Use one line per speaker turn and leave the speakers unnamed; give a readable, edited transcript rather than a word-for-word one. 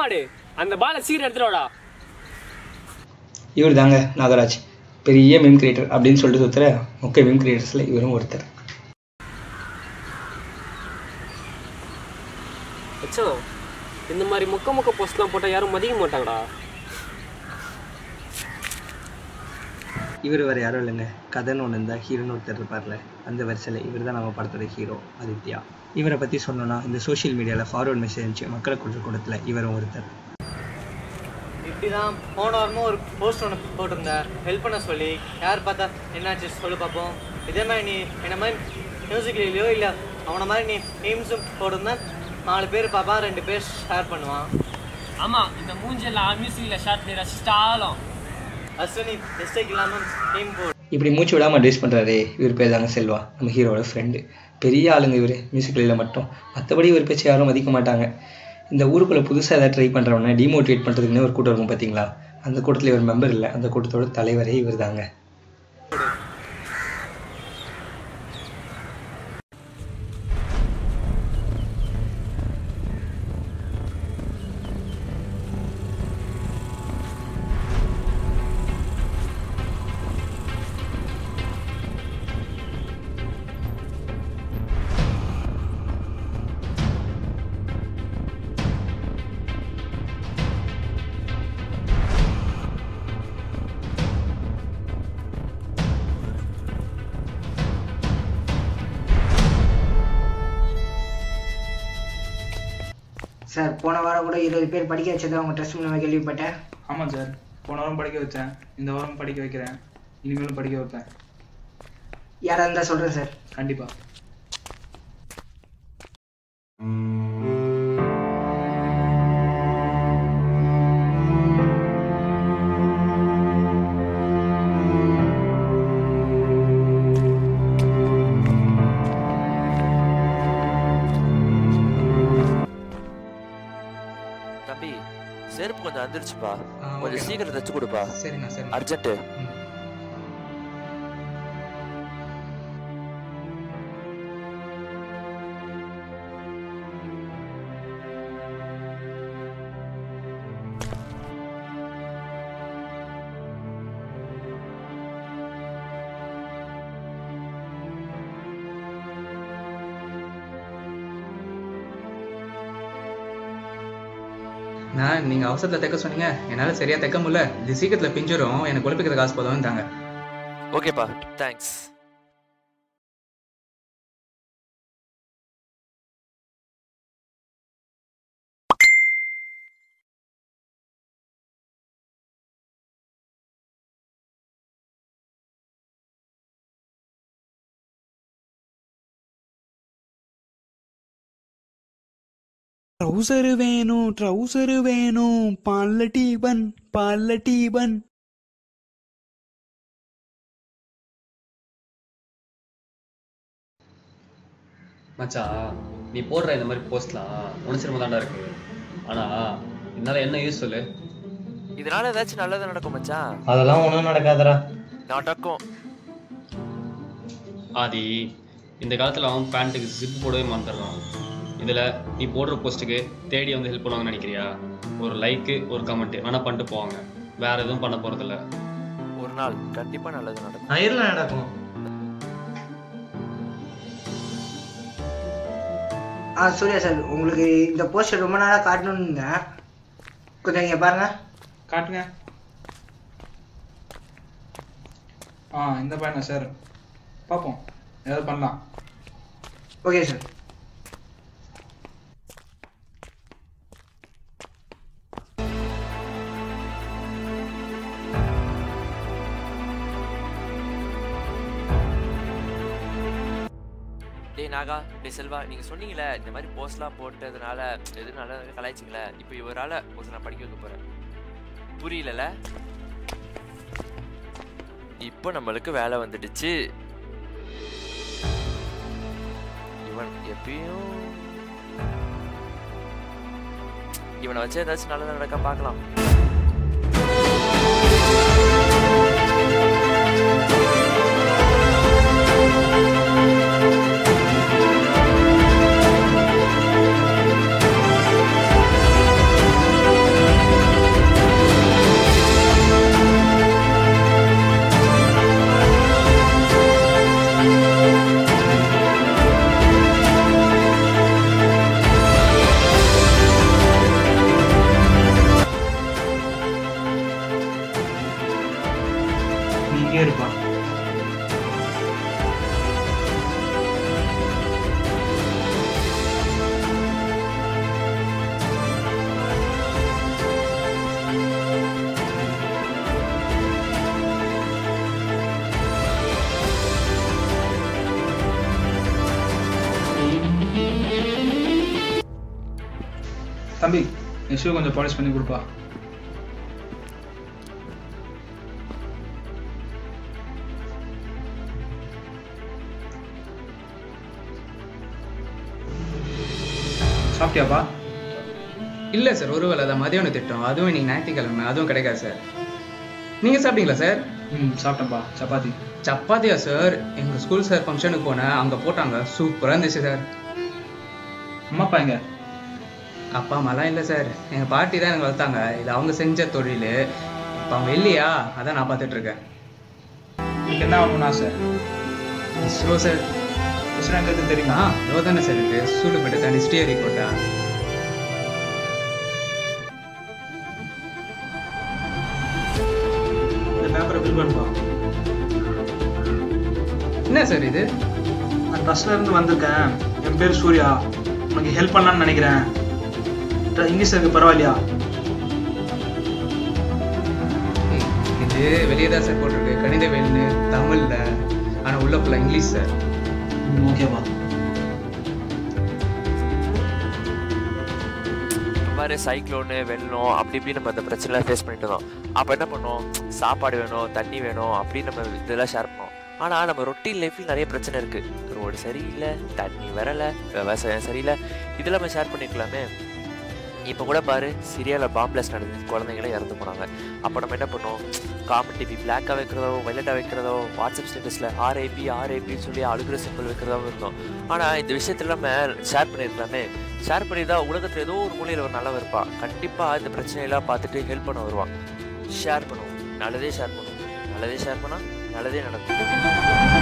எருமாடு அந்த பாலை சீக்கிரம் எடுத்துடா.
இவர் தாங்க நாகராஜ், பெரிய மீம் கிரியேட்டர் அப்படின்னு சொல்லிட்டு சுற்றுற முக்கிய மீம் கிரியேட்டர்ஸில் இவரும் ஒருத்தர்.
இந்த மாதிரி முக்க போஸ்ட்லாம் போட்டால் யாரும் மதிக்க மாட்டாங்கடா.
இவர் வேறு யாரும் இல்லைங்க, கதைன்னு ஒன்று இருந்தால் ஹீரோன்னு ஒருத்தர் இருப்பார்ல, அந்த வரிசையில் இவர் தான் நம்ம படத்தோட ஹீரோ ஆதித்யா. இவரை பற்றி சொன்னோன்னா இந்த சோஷியல் மீடியாவில் ஃபார்வர்ட் மெசேஜ் இருந்துச்சு மக்களை கொடுத்த கூடத்தில் இவரும் ஒருத்தர்.
இப்படி தான் போன வாரமும் ஒரு போஸ்ட் ஒன்று போட்டிருந்தேன், ஹெல்ப் பண்ண சொல்லி. யார் பார்த்தா என்னாச்சு சொல்லு பார்ப்போம். இதே மாதிரி நீ என்ன மாதிரி மியூசிக்லையோ இல்லை அவனை மாதிரி நீ மீம்ஸும் போட்டிருந்தா 4 பேர் பார்ப்பான், 2 பேர் ஷேர் பண்ணுவான்.
ஆமாம், இந்த மூஞ்செல்லாம் மியூசிக்கில் ஷேர் பண்ணி ரசிச்சிட்டாலும்
அஸ்வினி மிஸ்டேக் இல்லாமல் மீம் போடு.
இப்படி மூச்சு விடாமல் அட்வைஸ் பண்ணுறாரு. இவர் பேர் தாங்க செல்வா, நம்ம ஹீரோட ஃப்ரெண்டு. பெரிய ஆளுங்க இவர் மியூசிக்கில் மட்டும், மற்றபடி இவர் பேச்சு யாரும் மதிக்க மாட்டாங்க. இந்த ஊருக்குள்ளே புதுசாக ஏதாவது ட்ரை பண்ணுறவன டிமோட்டிவேட் பண்ணுறதுக்குன்னே ஒரு கூட்டம் இருக்கும் பார்த்தீங்களா, அந்த கூட்டத்தில் இவர் மெம்பர் இல்லை, அந்த கூட்டத்தோட தலைவரே இவர் தாங்க.
சார், போன வாரம் கூட 20 பேர் படிக்க வச்சதா உங்கள் ட்ரெஸ் மூலமாக கேள்விப்பட்டேன்.
ஆமாம் சார், போன வாரம் படிக்க வச்சேன், இந்த வாரம் படிக்க வைக்கிறேன், இனிமேலும் படிக்க வைப்பேன்.
யாராக இருந்தால் சொல்கிறேன் சார்.
கண்டிப்பாக.
தம்பி, செருப்பு கொஞ்சம் வந்துருச்சுப்பா, கொஞ்சம் சீக்கிரம் தச்சு கொடுப்பா.
சரிண்ணா, சரி,
அர்ஜென்ட்டு.
நான் நீங்கள் அவசரத்தில் தைக்க சொன்னீங்க, என்னால் சரியாக தைக்க முடியல, இது சீக்கிரத்தில் பிஞ்சிரும், எனக்கு ஒழிப்பிக்கிற காசு போதும் தாங்க.
ஓகேப்பா, தேங்க்ஸ்.
ட்ரௌசரு வேணும், பால்ல டீபன்.
மச்சான், நீ போடுற இந்த மாதிரி போஸ்ட்லாம் உணர்ச்சிரமா தாண்டா இருக்கு. ஆனா இதனால என்ன யூஸ் சொல்லு?
இதனால ஏதாச்சும் நல்லது நடக்கும் மச்சான்?
அதெல்லாம் ஒன்றும் நடக்காதரா.
நடக்கும்.
ஆதி, இந்த காலத்தில் அவன் பேண்ட்டுக்கு ஜிப் போடவே மாட்டான். இதில் நீ போடுற போஸ்ட்டுக்கு தேடி வந்து ஹெல்ப் பண்ணுவாங்கன்னு நினைக்கிறியா? ஒரு லைக்கு, ஒரு கமெண்ட்டு வேணால் பண்ணிட்டு போவாங்க, வேற எதுவும் பண்ண போகிறதில்ல.
ஒரு நாள் கண்டிப்பாக நல்லது நடக்கும்.
நயிரில் நடக்கும்.
சூர்யா சார், உங்களுக்கு இந்த போஸ்டர் ரொம்ப நாளாக காட்டணும்னு இருந்தேன், கொஞ்சம் நீங்கள் பாருங்க.
காட்டுங்க. இந்த பையனா சார்? பார்ப்போம், ஏதாவது பண்ணலாம்.
Okay sir.
நாகா, டே செல்வா, நீங்கள் சொன்னீங்களே இந்த மாதிரி போஸ்ட்லாம் போட்டதுனால எது நல்லா கலாய்ச்சிங்களே, இப்போ இவரால் ஒரு நான் படிக்க வைக்க போகிறேன். புரியல? இப்போ நம்மளுக்கு வேலை வந்துடுச்சு. இவன் எப்பயும் இவனை வச்சு ஏதாச்சும் நல்லது நடக்க பார்க்கலாம்.
தம்பி என் ஷூ கொஞ்சம் பாலிஷ் பண்ணி கொடுப்பா. சாப்பிட்டியாப்பா?
இல்லை சார், ஒருவேளை அதை மதியானம் திட்டம், அதுவும் இன்னைக்கு ஞாயிற்றுக்கிழமை, அதுவும் கிடைக்காது சார். நீங்கள் சாப்பிட்டீங்களா சார்?
சாப்பிட்டேன்ப்பா. சப்பாத்தி.
சப்பாத்தியா சார்? எங்கள் ஸ்கூல் சார் ஃபங்க்ஷனுக்கு போனேன், அங்கே போட்டாங்க, சூப்பராக இருந்துச்சு சார்.
அம்மாப்பா எங்க?
அப்பா அம்மாலாம் இல்லை சார், எங்கள் பாட்டி தான் எனக்கு வளர்த்தாங்க, இது அவங்க செஞ்ச தொழில். இப்போ அவங்க இல்லையா, அதான் நான் பார்த்துட்ருக்கேன்.
என்ன ஆகணும்னு ஆசை?
இஸ்ரோ சார்.
இஸ்ரோ எங்களுக்கு தெரியுமா?
இதோ தானே சார் இருக்குது, சூடுபட்டு தாண்டி ஸ்டேரி கோட்டா.
பேப்பரை ஃபில் பண்ணுப்பா.
என்ன சார் இது?
நான் ட்ரஸ்ட்ல இருந்து வந்திருக்கேன். என் பேர் சூர்யா. உனக்கு ஹெல்ப் பண்ணலான்னு நினைக்கிறேன். இங்கிலீஷ் இருக்கு, பரவாயில்லையா?
இது வெளியே தான் சார் போட்டிருக்கு, கணித வேல்னு தமிழ்ல, ஆனால் உள்ள ஃபுல்லாக இங்கிலீஷ் சார்.
ஓகேவா?
மாதிரி சைக்ளோனு வெள்ளம் அப்படி இப்படி நம்ம அந்த பிரச்சனைலாம் ஃபேஸ் பண்ணிட்டு இருந்தோம். அப்போ என்ன பண்ணோம், சாப்பாடு வேணும், தண்ணி வேணும் அப்படின்னு நம்ம இதெல்லாம் ஷேர் பண்ணோம். ஆனால் நம்ம ரொட்டீன் லைஃப்பில் நிறைய பிரச்சனை இருக்குது. ரோடு சரியில்லை, தண்ணி வரலை, விவசாயம் சரியில்லை, இதெல்லாம் நம்ம ஷேர் பண்ணிக்கலாமே. இப்போ கூட பாரு, சிரியாவில் பாம் பிளாஸ்ட் நடந்தது, குழந்தைங்களே இறந்து போனாங்க. அப்போ நம்ம என்ன பண்ணோம், காமன் டிவி பிளாக்காக வைக்கிறதோ வைலட்டாக வைக்கிறதோ, வாட்ஸ்அப் ஸ்டேட்டஸில் ஆர்ஐபின்னு சொல்லி அழுகிற சிம்பிள் வைக்கிறதாவும் இருந்தோம். ஆனால் இந்த விஷயத்தில் நம்ம ஷேர் பண்ணியிருக்கலாமே. ஷேர் பண்ணியிருந்தா உலகத்தில் ஏதோ ஒரு மூலையில் ஒரு நல்லவன் இருப்பான், கண்டிப்பாக இந்த பிரச்சனையெல்லாம் பார்த்துட்டு ஹெல்ப் பண்ண வருவான். ஷேர் பண்ணுவோம், நல்லதே ஷேர் பண்ணுவோம், நல்லதே ஷேர் பண்ணால் நல்லதே நடக்கும்.